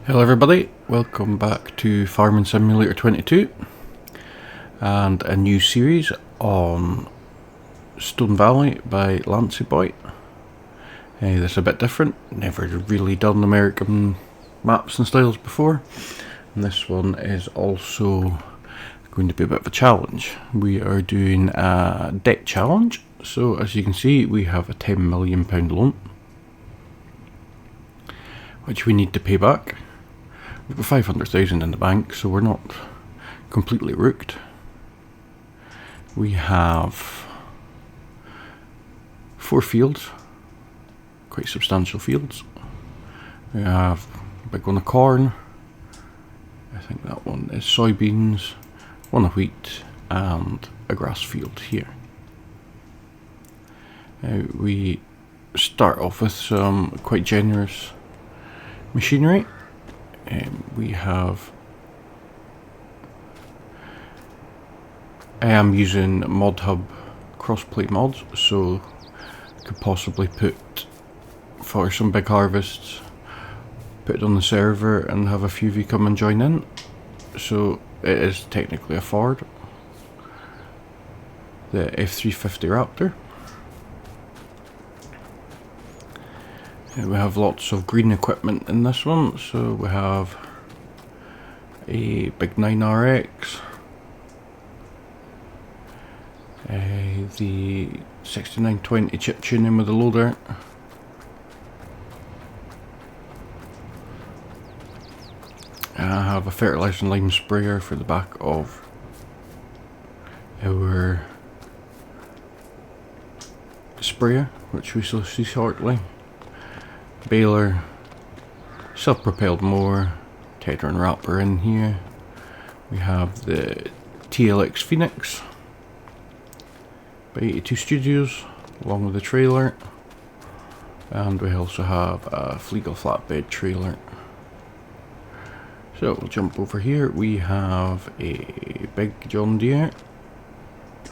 Hello everybody, welcome back to Farming Simulator 22 and a new series on Stone Valley by Lancyboi. This is a bit different, never really done American maps and styles before, and this one is also going to be a bit of a challenge. We are doing a debt challenge, so as you can see we have a £10 million loan which we need to pay back. We've got 500,000 in the bank, so we're not completely rooked. We have 4 fields, quite substantial fields. We have a big one of corn, I think that one is soybeans, one of wheat, and a grass field here. We start off with some quite generous machinery. I am using ModHub crossplay mods, so I could possibly put, for some big harvests, put it on the server and have a few of you come and join in. So it is technically a Ford, the F350 Raptor. We have lots of green equipment in this one, so we have a big 9RX, the 6920 chip tuning with the loader, I have a fertilizer and lime sprayer for the back of our sprayer, which we shall see shortly. Baler, self-propelled mower, tedder and wrapper in here. We have the TLX Phoenix by 82 Studios along with the trailer, and we also have a Fleagle flatbed trailer. So we'll jump over here. We have a big John Deere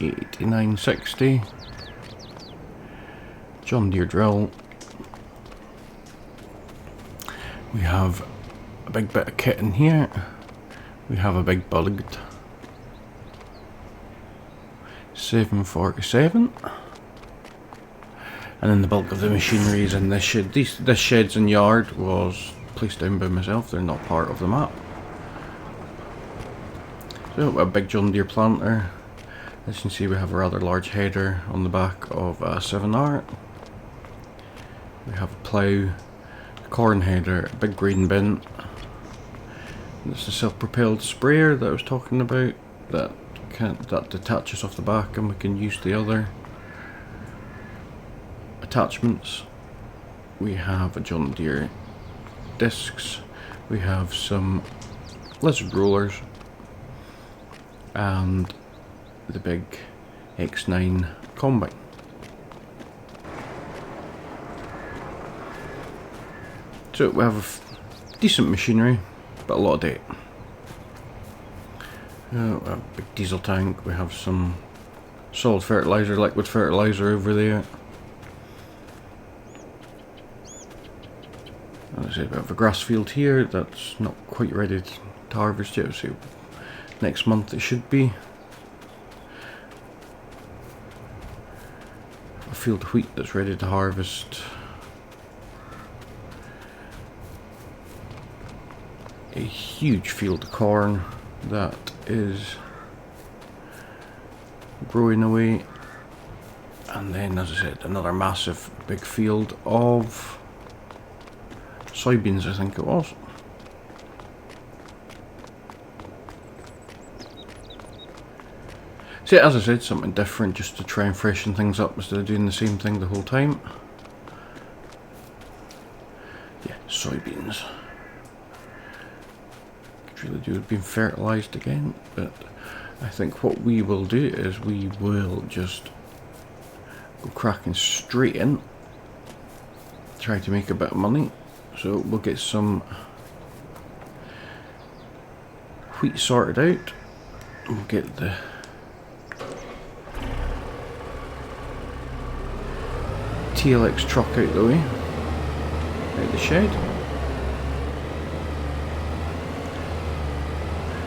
8960 John Deere drill. We have a big bit of kit in here. We have a big bugged 747. And then the bulk of the machinery is in this shed. This sheds and yard was placed down by myself, they're not part of the map. So a big John Deere planter. As you can see, we have a rather large header on the back of a 7R. We have a plough, corn header, a big grain bin. This is the self-propelled sprayer that I was talking about, that detaches off the back and we can use the other attachments. We have a John Deere discs, we have some lizard rollers, and the big X9 combine. So we have decent machinery, but a lot of debt. A big diesel tank, we have some solid fertilizer, liquid fertilizer over there. As I said, we have a grass field here that's not quite ready to harvest yet, so next month it should be. A field of wheat that's ready to harvest. A huge field of corn that is growing away, and then, as I said, another massive big field of soybeans, I think it was. So as I said, something different just to try and freshen things up instead of doing the same thing the whole time. Yeah, soybeans really do have been fertilized again, but I think what we will do is we will just go cracking straight in, try to make a bit of money. So we'll get some wheat sorted out, we'll get the TLX truck out the way, out the shed.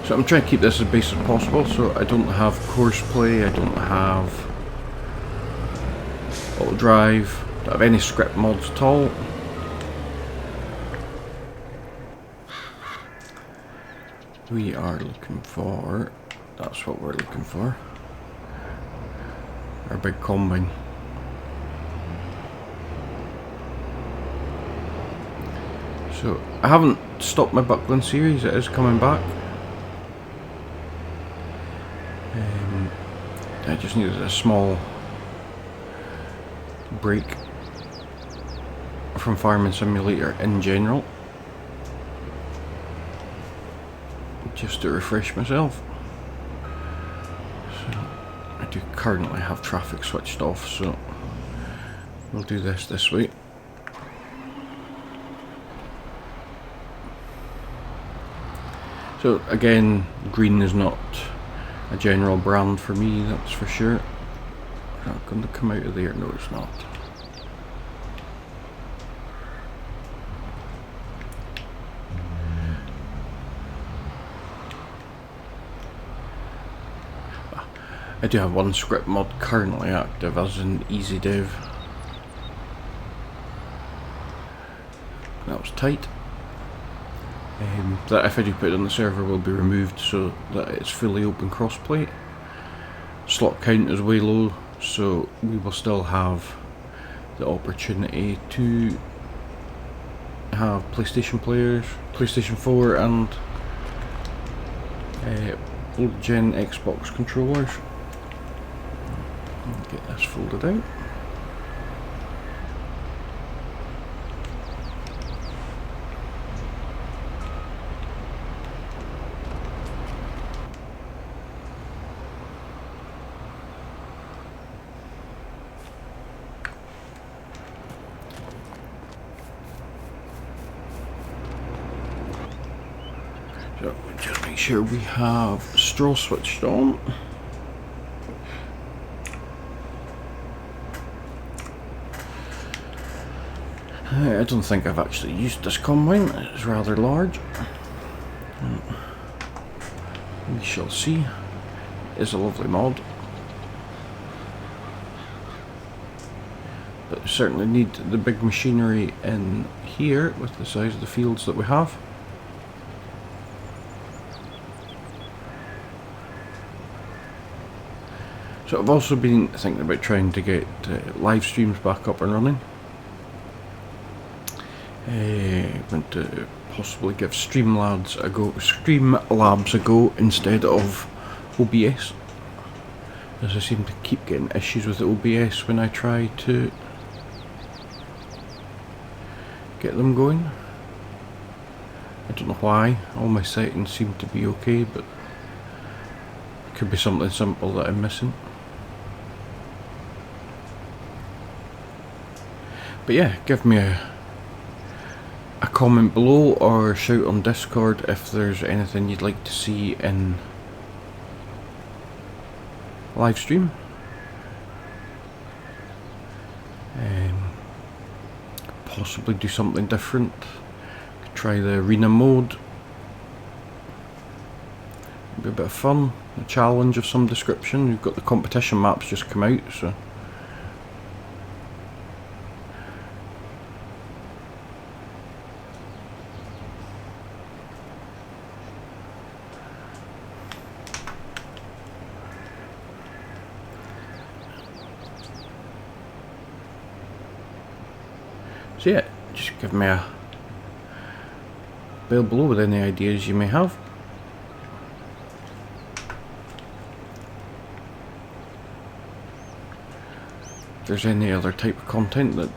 So I'm trying to keep this as basic as possible, so I don't have course play, I don't have auto drive, don't have any script mods at all. We are looking for, that's what we're looking for, our big combine. So I haven't stopped my buckling series, it is coming back. I just needed a small break from Farming Simulator in general, just to refresh myself. So I do currently have traffic switched off, so we'll do this way. So again, green is not a general brand for me, that's for sure. Not going to come out of there, no it's not. I do have one script mod currently active, as in Easy Dev. That was tight. That if I do put it on the server will be removed so that it's fully open crossplay. Slot count is way low, so we will still have the opportunity to have PlayStation players, PlayStation 4 and old gen Xbox controllers. Get this folded out. So just make sure we have straw switched on. I don't think I've actually used this combine, it's rather large. We shall see. It's a lovely mod. But we certainly need the big machinery in here with the size of the fields that we have. So I've also been thinking about trying to get live streams back up and running. I'm going to possibly give Streamlabs a go instead of OBS, as I seem to keep getting issues with the OBS when I try to get them going. I don't know why, all my settings seem to be okay, but it could be something simple that I'm missing. But yeah, give me a comment below or shout on Discord if there's anything you'd like to see in live stream. Possibly do something different. Could try the arena mode. Be a bit of fun. A challenge of some description. We've got the competition maps just come out, so. So yeah, just give me a bell below with any ideas you may have. If there's any other type of content that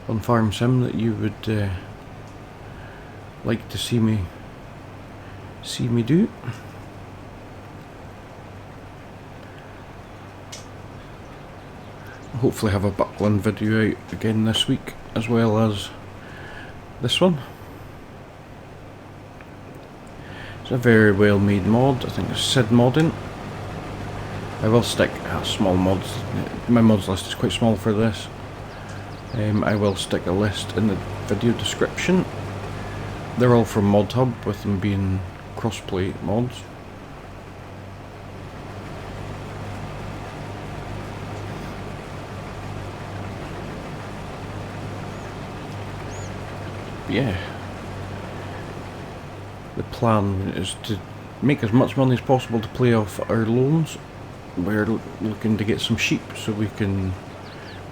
on Farm Sim that you would like to see me do. Hopefully have a buckling video out again this week as well as this one. It's a very well made mod. I think it's Sid modding. I will stick small mods. My mods list is quite small for this. I will stick a list in the video description. They're all from Mod Hub, with them being crossplay mods. Yeah, the plan is to make as much money as possible to play off our loans. We're looking to get some sheep so we can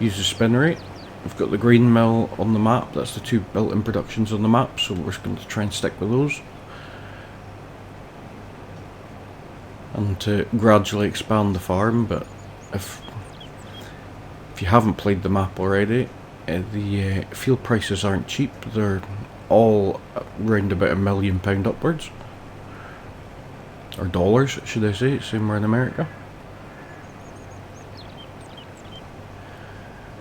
use the spin rate. We've got the grain mill on the map, that's the 2 built-in productions on the map, so we're going to try and stick with those. And to gradually expand the farm, but if you haven't played the map already, the field prices aren't cheap. They're all around about £1 million upwards. Or dollars, should I say, same we're in America.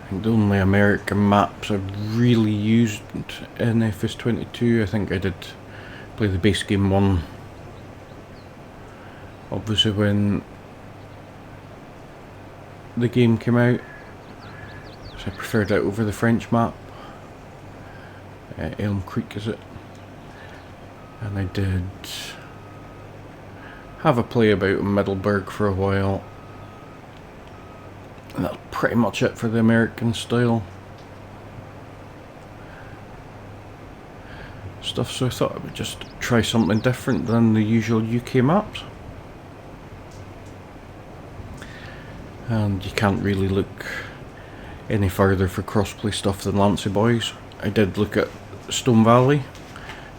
I think the only American maps I've really used in FS22, I think I did play the base game one. Obviously when the game came out, so I preferred it over the French map. Elm Creek is it? And I did have a play about in Middleburg for a while. And that's pretty much it for the American style stuff, so I thought I would just try something different than the usual UK maps. And you can't really look any further for crossplay stuff than Lancyboi. I did look at Stone Valley.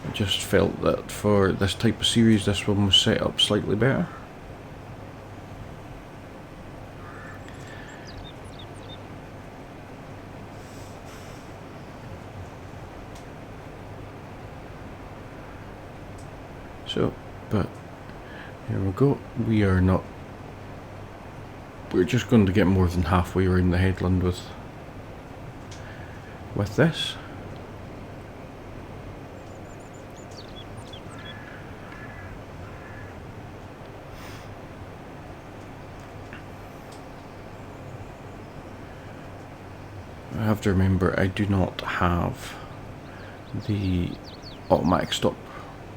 I just felt that for this type of series this one was set up slightly better. So, but here we go. We're just going to get more than halfway around the headland with this. I have to remember I do not have the automatic stop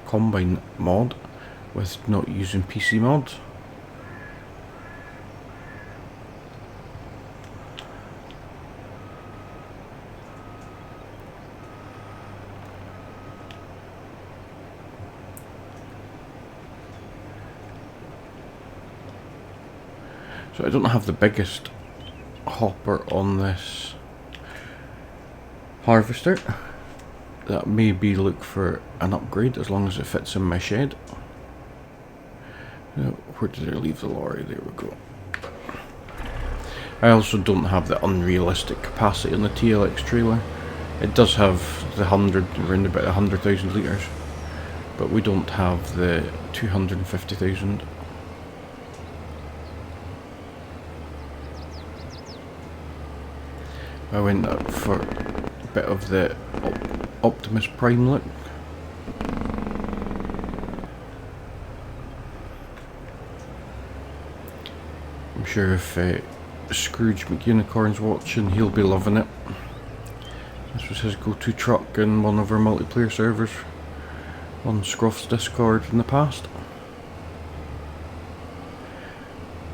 combine mod with not using PC mods. So I don't have the biggest hopper on this harvester. That maybe look for an upgrade as long as it fits in my shed. Where did I leave the lorry? There we go. I also don't have the unrealistic capacity on the TLX trailer. It does have the around about 100,000 litres, but we don't have the 250,000. I went up for a bit of the Optimus Prime look. I'm sure if Scrooge McUnicorn's watching, he'll be loving it. This was his go-to truck in one of our multiplayer servers on Scruff's Discord in the past.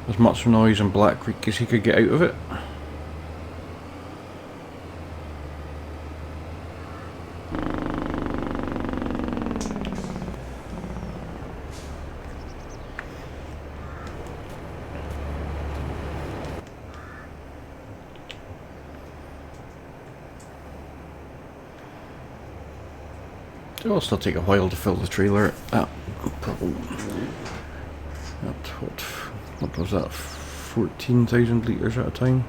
As much noise in Black Creek as he could get out of it. It'll still take a while to fill the trailer. What was that? 14,000 litres at a time.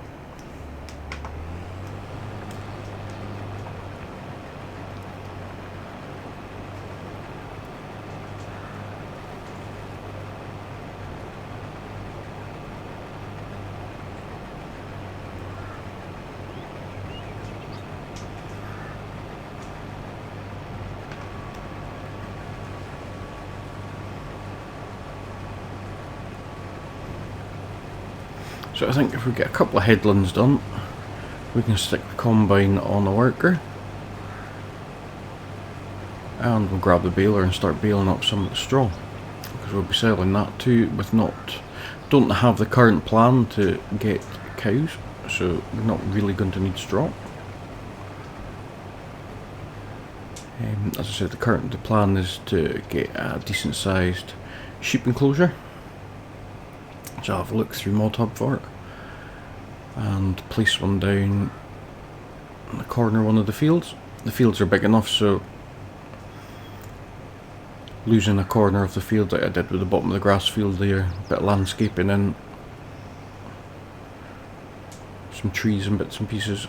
So I think if we get a couple of headlands done, we can stick the combine on a worker and we'll grab the baler and start baling up some of the straw, because we'll be selling that too. Don't have the current plan to get cows, so we're not really going to need straw. As I said, the plan is to get a decent sized sheep enclosure, so I'll have a look through ModHub for it, and place one down in the corner of one of the fields. The fields are big enough, so losing a corner of the field like I did with the bottom of the grass field there, a bit of landscaping in, some trees and bits and pieces.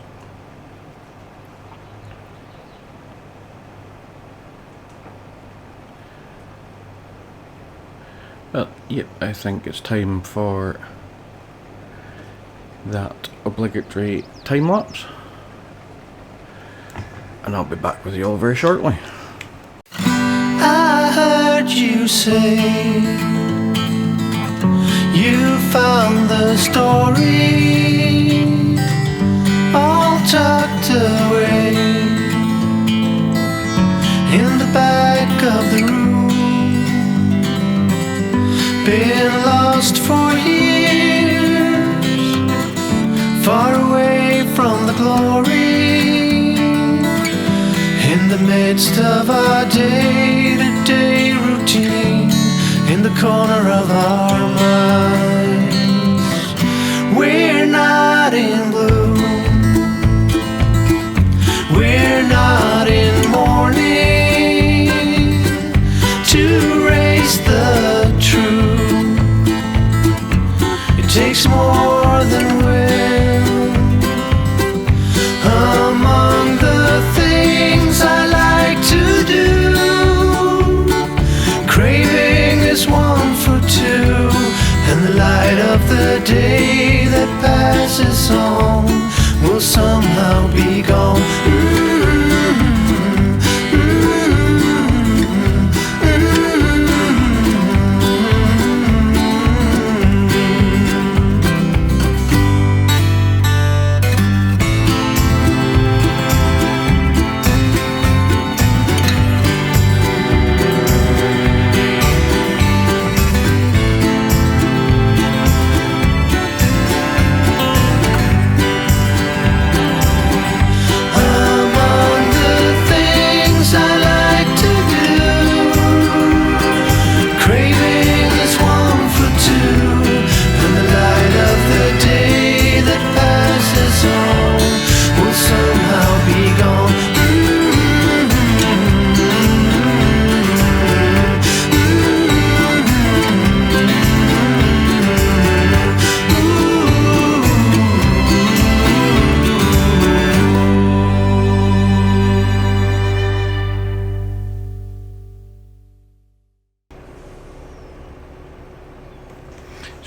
But yep, I think it's time for that obligatory time lapse, and I'll be back with you all very shortly. I heard you say you found the story all tucked away in the back of the room. Been lost for years, far away from the glory, in the midst of our day-to-day routine, in the corner of our minds. We're not in blue, we're not in mourning to raise the truth. It takes more than will. Among the things I like to do, craving is one for two, and the light of the day that passes on will somehow be gone.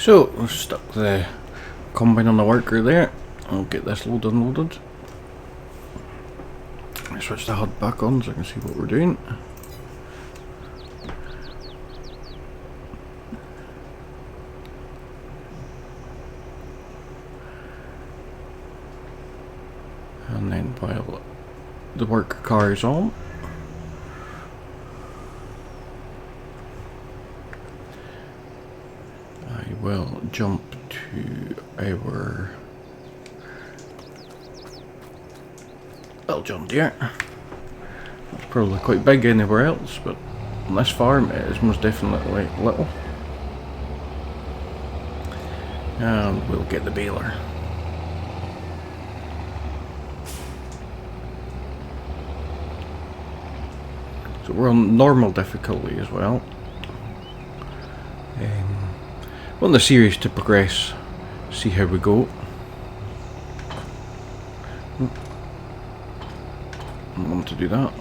So, we've stuck the combine on the worker there. I'll get this load unloaded. I switch the HUD back on so I can see what we're doing. And then while the worker car is on, I will jump to our little John Deere. It's probably quite big anywhere else, but on this farm it is most definitely little. And we'll get the baler. So we're on normal difficulty as well. Want the series to progress, see how we go. I want to do that.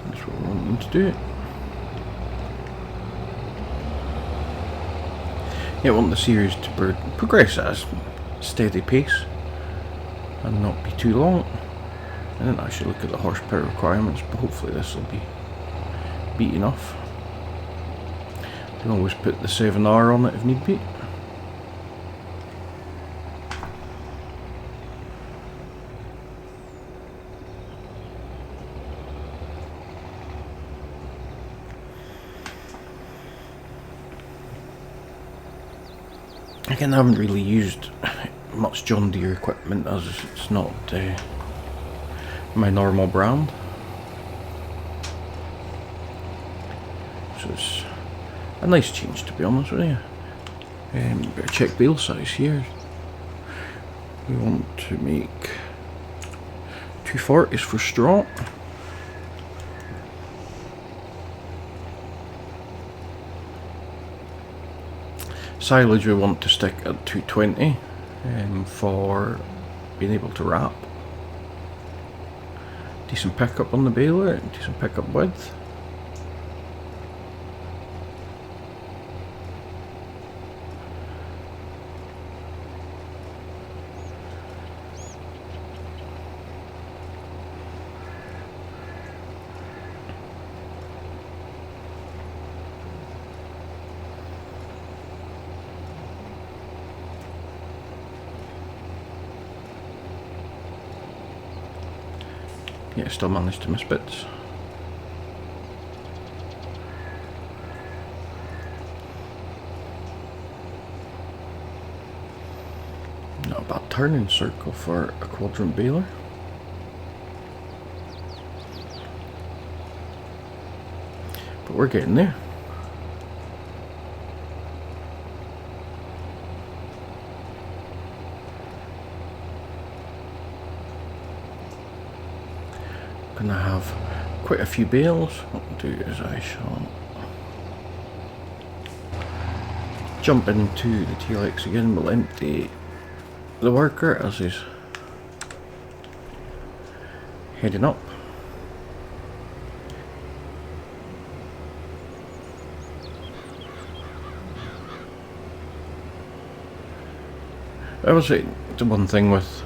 That's what we want them to do. Yeah, I want the series to progress at a steady pace and not be too long. I didn't actually look at the horsepower requirements, but hopefully this will be enough. You can always put the 7R on it if need be. Again, I haven't really used much John Deere equipment as it's not my normal brand. So it's a nice change, to be honest with you. Better check bale size here. We want to make 240s for straw. Silage we want to stick at 220 for being able to wrap. Decent pickup on the baler, decent pickup width. Yeah, still managed to miss bits. Not a bad turning circle for a quadrant baler. But we're getting there. Gonna have quite a few bales. What I'll do is I shall jump into the TLX again. We'll empty the worker as he's heading up. I would say the one thing with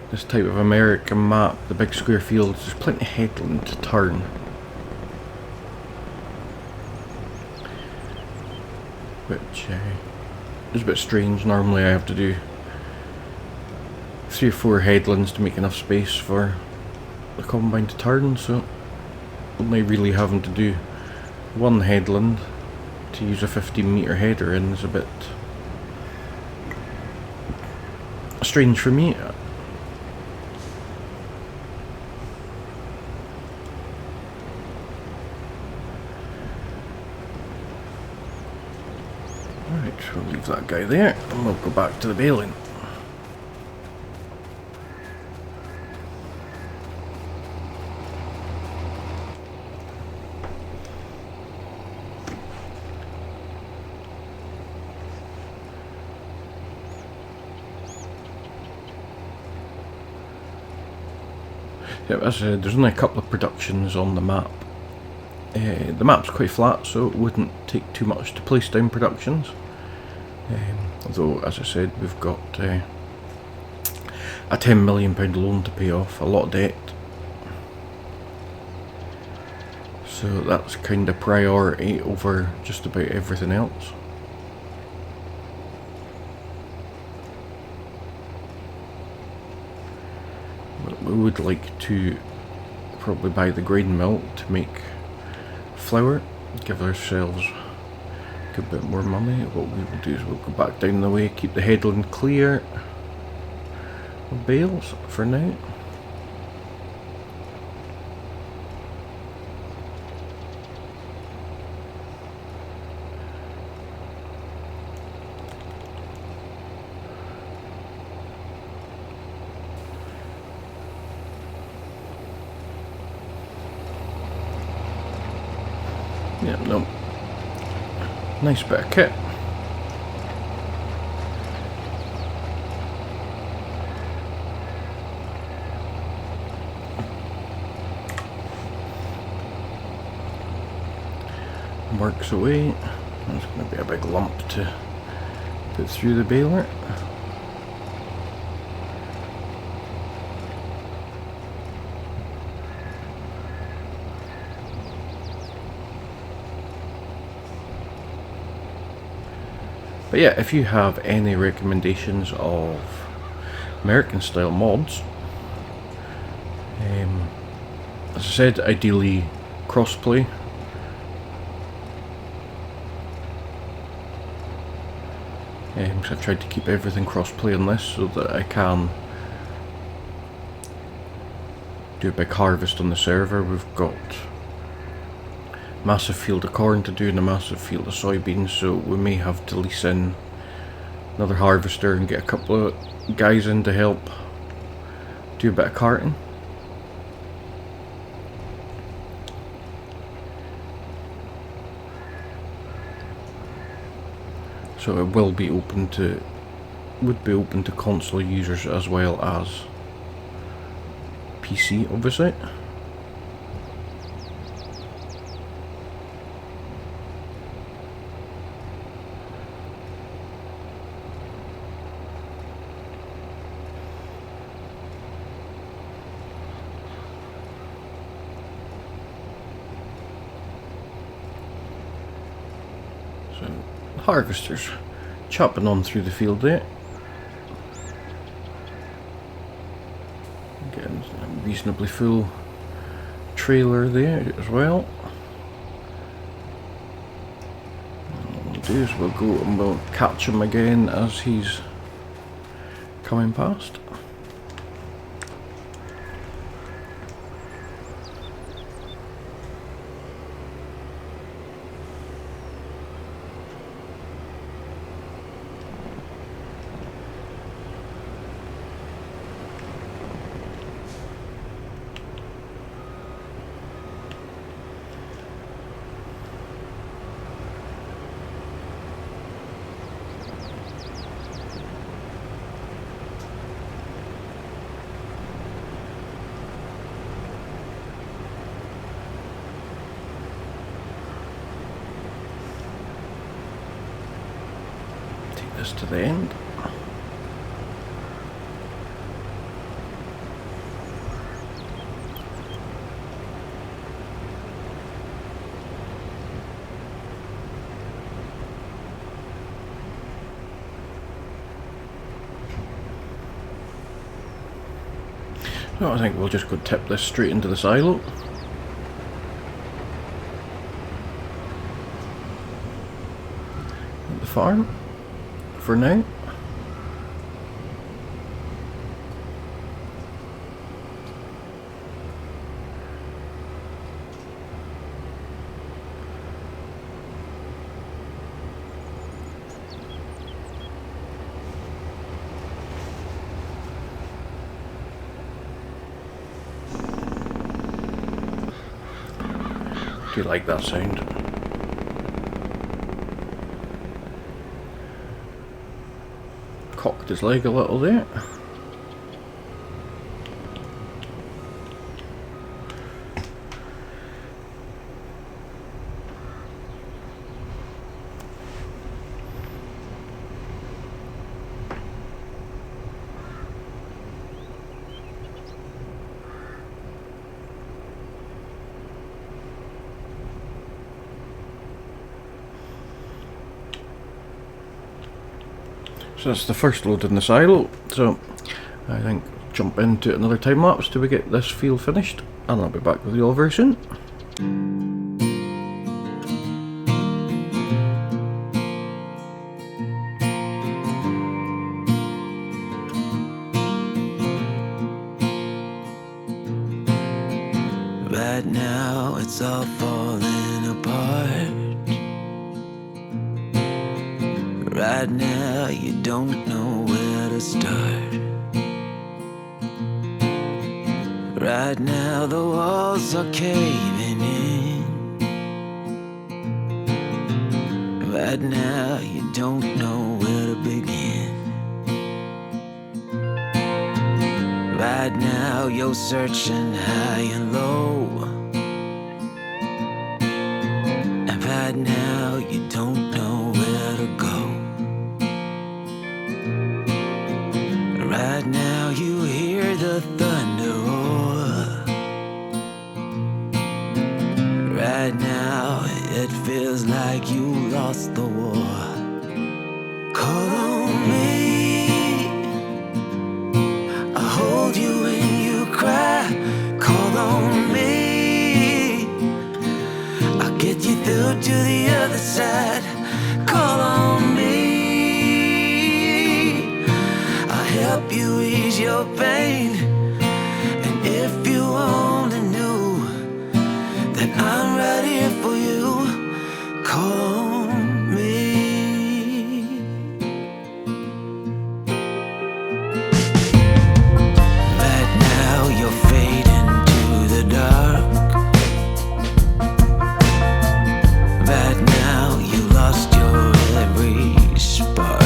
this type of American map, the big square fields, there's plenty of headland to turn. Which is a bit strange. Normally I have to do 3 or 4 headlands to make enough space for the combine to turn, so only really having to do 1 headland to use a 15-metre header in is a bit strange for me. Alright, we'll leave that guy there and we'll go back to the baling. Yeah, as I said, there's only a couple of productions on the map. The map's quite flat, so it wouldn't take too much to place down productions. Although, as I said, we've got a £10 million loan to pay off, a lot of debt. So that's kind of priority over just about everything else. But we would like to probably buy the grain mill to make flour, give ourselves a good bit more money. What we will do is we'll go back down the way, keep the headland clear of bales for now. Yeah, no. Nice bit of kit. Works away. There's going to be a big lump to put through the baler. But yeah, if you have any recommendations of American style mods, as I said, ideally crossplay. So I've tried to keep everything cross-play on this so that I can do a big harvest on the server. We've got massive field of corn to do and a massive field of soybeans, so we may have to lease in another harvester and get a couple of guys in to help do a bit of carting. So it will be open to, would be open to console users as well as PC, obviously. So, harvesters chopping on through the field there. Getting a reasonably full trailer there as well. And what we'll do is we'll go and we'll catch him again as he's coming past. This to the end. So I think we'll just go tip this straight into the silo. At the farm. For now. Do you like that sound? Cocked his leg a little there. So that's the first load in the silo, so I think jump into another time lapse till we get this field finished, and I'll be back with you all very soon. Right now it's all falling apart. Right now you don't know where to start. Right now the walls are caving in. Right now you don't know where to begin. Right now you're searching high and low. And right now you don't know where to go. Right now you hear the thunder roar. Right now it feels like you lost the war. Call on me, I'll hold you when you cry. Call on me, get you through to the other side. Call on me, your pain. And if you only knew that I'm right here for you, call on me. Right now you're fading to the dark. Right now you lost your every spark.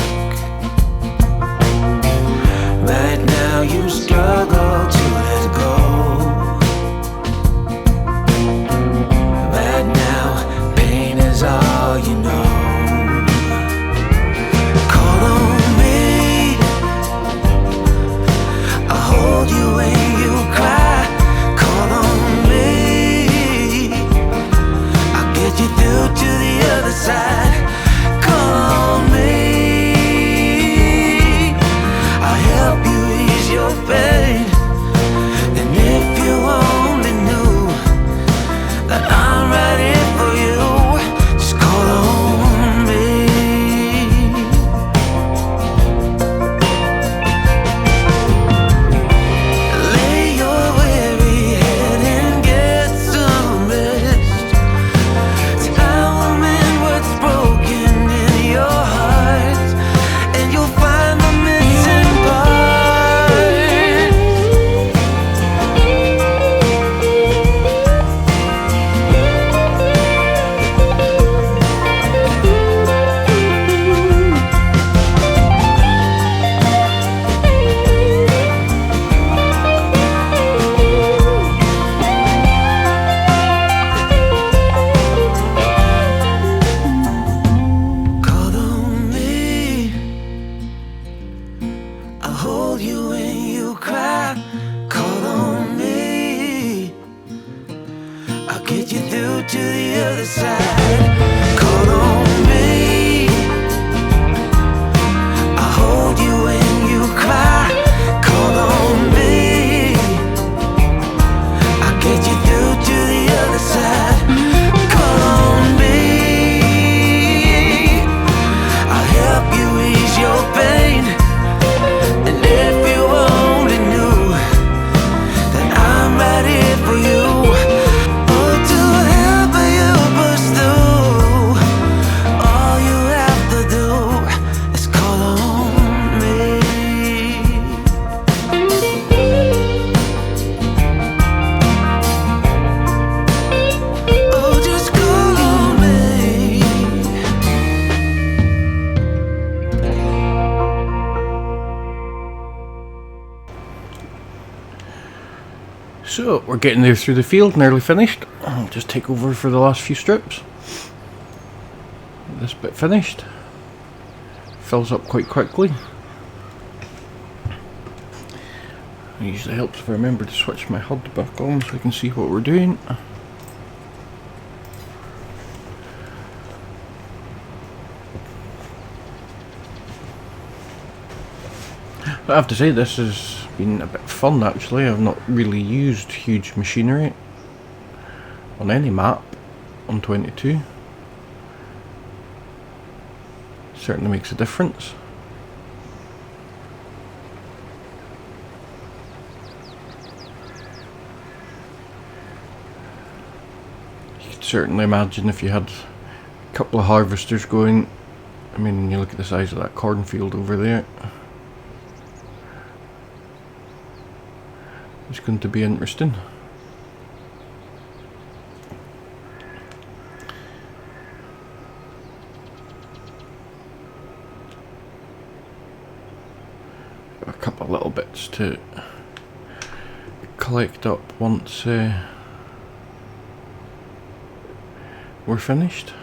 Right now you struggle to let go. Right now pain is all you know. Call on me, I'll hold you when you cry. Call on me, I'll get you through to the other side. Call on me, I'll help you ease your pain. And if you only knew that I'm right here for you, just call on me. Lay your weary head and get some rest. See, I will mend what's broken in your heart, and you'll find the missing part. Call on me, I'll hold you when you cry. Call on me, I'll get you through to the other side. Call on me, I'll hold you when you cry. Call on me, I'll get you through to the other side. Call on me, I'll help you ease your pain. And if you only knew that I'm right here for you, oh, to help you push through, all you have to do is call on me. Oh, just call on me. So we're getting there through the field, nearly finished. I'll just take over for the last few strips. This bit finished. Fills up quite quickly. It usually helps if I remember to switch my HUD back on so I can see what we're doing. I have to say this has been a bit fun actually. I've not really used huge machinery on any map on 22. Certainly makes a difference. You could certainly imagine if you had a couple of harvesters going. I mean, you look at the size of that cornfield over there. It's going to be interesting. Got a couple of little bits to collect up once we're finished.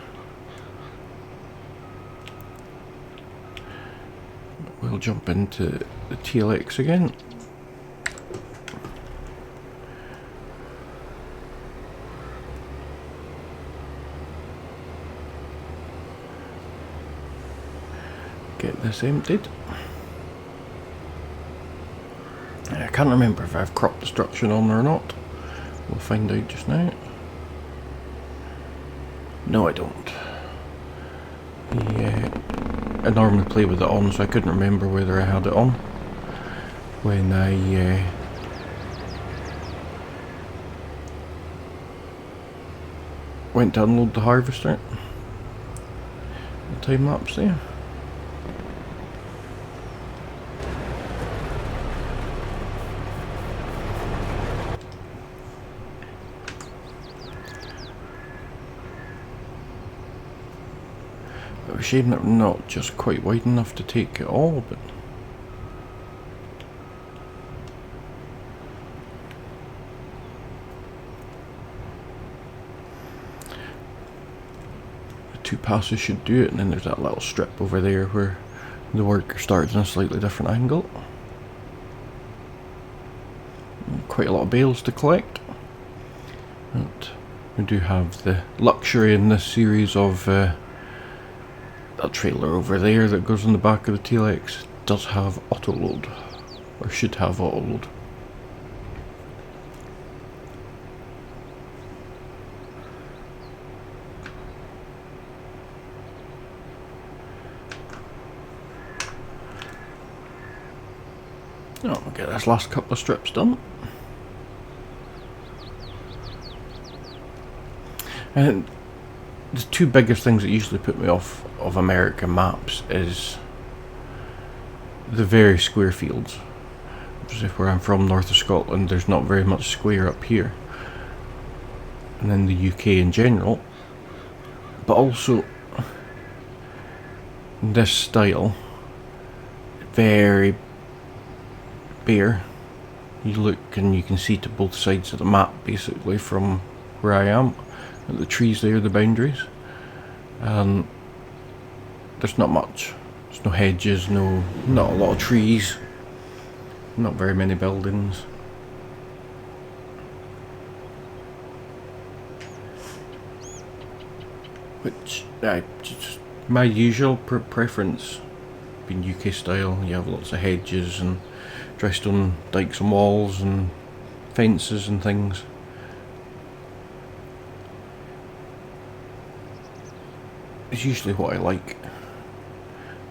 We'll jump into the TLX again. Get this emptied. I can't remember if I've crop destruction on or not. We'll find out just now. No, I don't. Yeah, I normally play with it on, so I couldn't remember whether I had it on. when I went to unload the harvester. The time lapse there. A shame that we're not just quite wide enough to take it all, but the 2 passes should do it, and then there's that little strip over there where the work starts in a slightly different angle. Quite a lot of bales to collect. And we do have the luxury in this series of that trailer over there that goes in the back of the TLX does have auto load, or should have auto load. Oh, we'll get this last couple of strips done. And the 2 biggest things that usually put me off of American maps is the very square fields. Obviously, where I'm from, north of Scotland, there's not very much square up here. And then the UK in general. But also, this style, very bare. You look and you can see to both sides of the map basically from where I am. The trees there, the boundaries, and there's not much. There's no hedges, not a lot of trees, not very many buildings. Which, just my usual preference, being UK style. You have lots of hedges and dry stone dikes and walls and fences and things. Is usually what I like.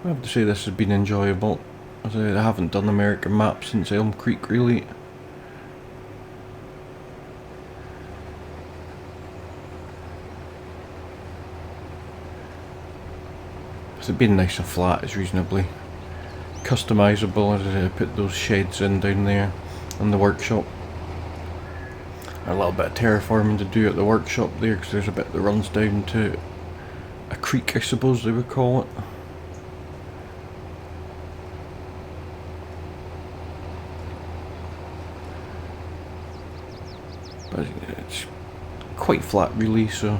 I have to say this has been enjoyable. As I haven't done American maps since Elm Creek really. With it being nice and flat, it's reasonably customizable as I put those sheds in down there in the workshop. A little bit of terraforming to do at the workshop there because there's a bit that runs down to a creek, I suppose they would call it. But it's quite flat really, so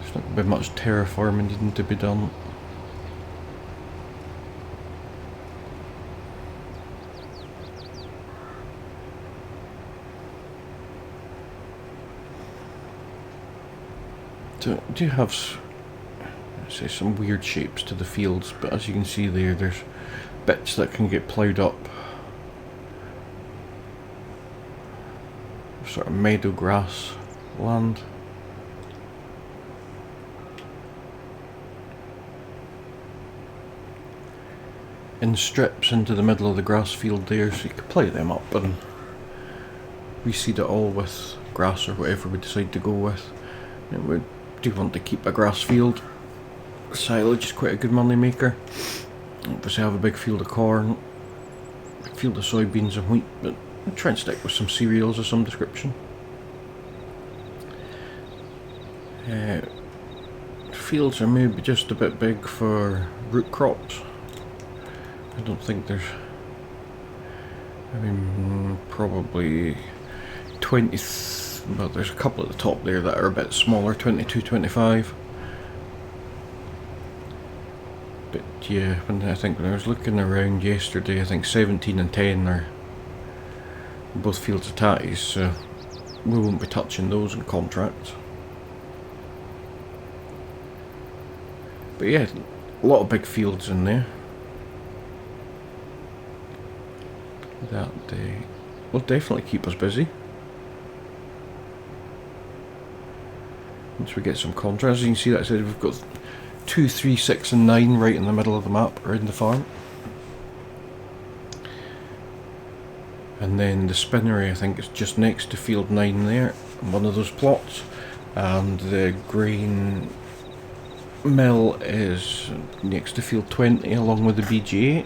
there's not going to be much terraforming needing to be done. So I do have say some weird shapes to the fields, but as you can see there's bits that can get ploughed up, sort of meadow grass land. In strips into the middle of the grass field there, so you can plough them up and reseed it all with grass or whatever we decide to go with. And we do want to keep a grass field. Silage is quite a good money maker. Obviously I have a big field of corn, big field of soybeans and wheat, but I'll try and stick with some cereals of some description. Fields are maybe just a bit big for root crops. I don't think there's, probably 20, well there's a couple at the top there that are a bit smaller, 22, 25. But yeah, when I was looking around yesterday, I think 17 and 10 are both fields of tatties, so we won't be touching those in contracts. But yeah, a lot of big fields in there. That will definitely keep us busy. Once we get some contracts, as you can see that I said we've got 2, 3, 6 and 9 right in the middle of the map, or in the farm. and then the spinnery I think is just next to field 9 there, one of those plots, and the grain mill is next to field 20 along with the BG8.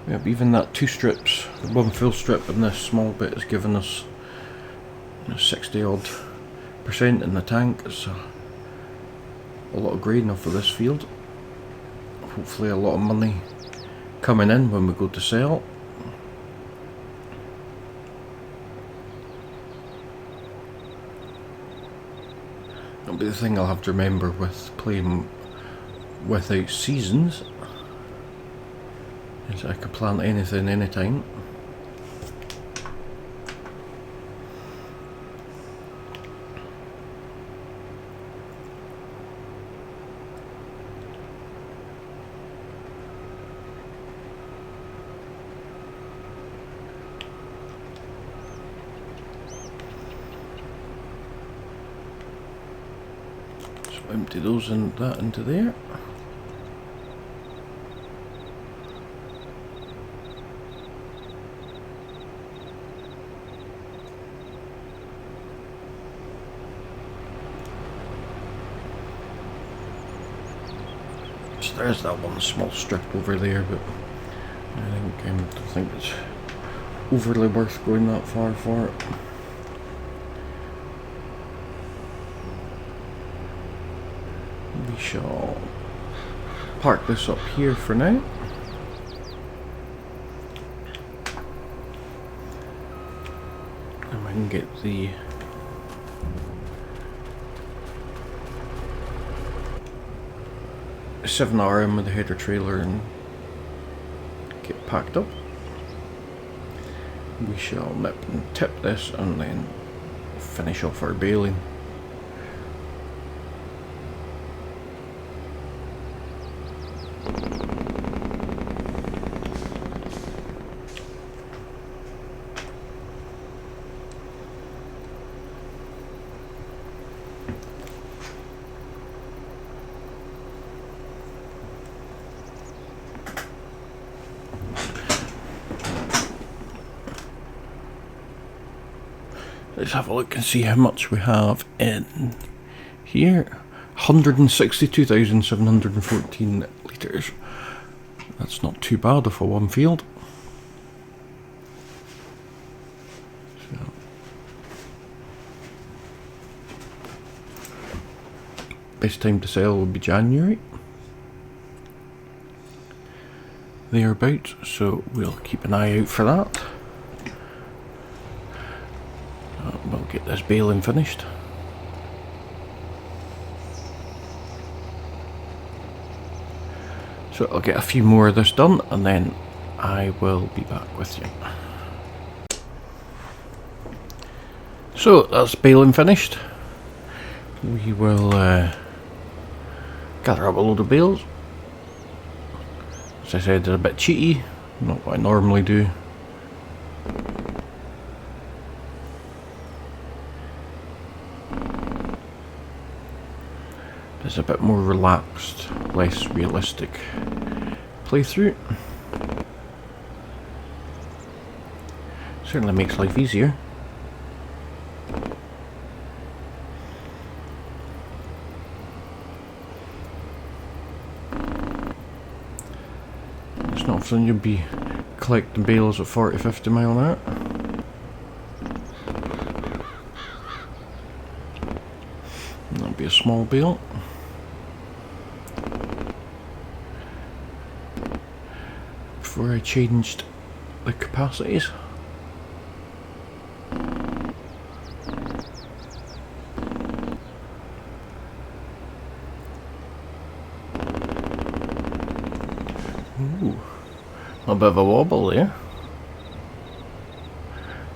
Yep, even that 2 strips, one full strip and this small bit has given us 60 odd % in the tank. It's a lot of grain off of this field. Hopefully a lot of money coming in when we go to sell. That'll be the thing I'll have to remember with playing without seasons, is I can plant anything anytime. Empty those and that into there. So there's that one small strip over there, but I don't think it's overly worth going that far for it. We shall park this up here for now. And I can get the a 7RM with the header trailer and get packed up. We shall nip and tip this and then finish off our baling. Let's have a look and see how much we have in here. 162,714 litres. That's not too bad for one field. So best time to sell will be January, thereabouts, so we'll keep an eye out for that. We'll get this baling finished. So I'll get a few more of this done and then I will be back with you. So that's baling finished. We will gather up a load of bales. As I said, they're a bit cheaty, not what I normally do. It's a bit more relaxed, less realistic playthrough. Certainly makes life easier. It's not often you'd be collecting bales at 40-50 mile an hour. That'll be a small bale. Before I changed the capacities. Ooh, a bit of a wobble there.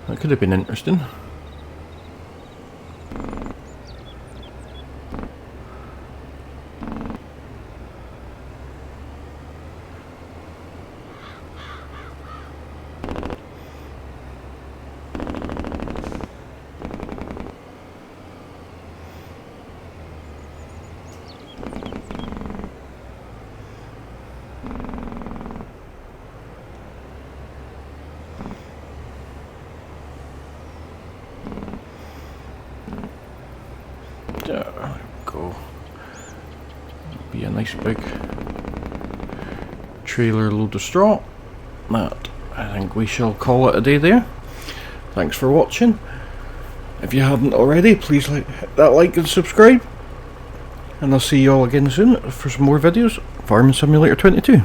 That could have been interesting. There we go. Be a nice big trailer load of straw. That, I think we shall call it a day there. Thanks for watching. If you haven't already, please hit that like and subscribe. And I'll see you all again soon for some more videos. Farming Simulator 22.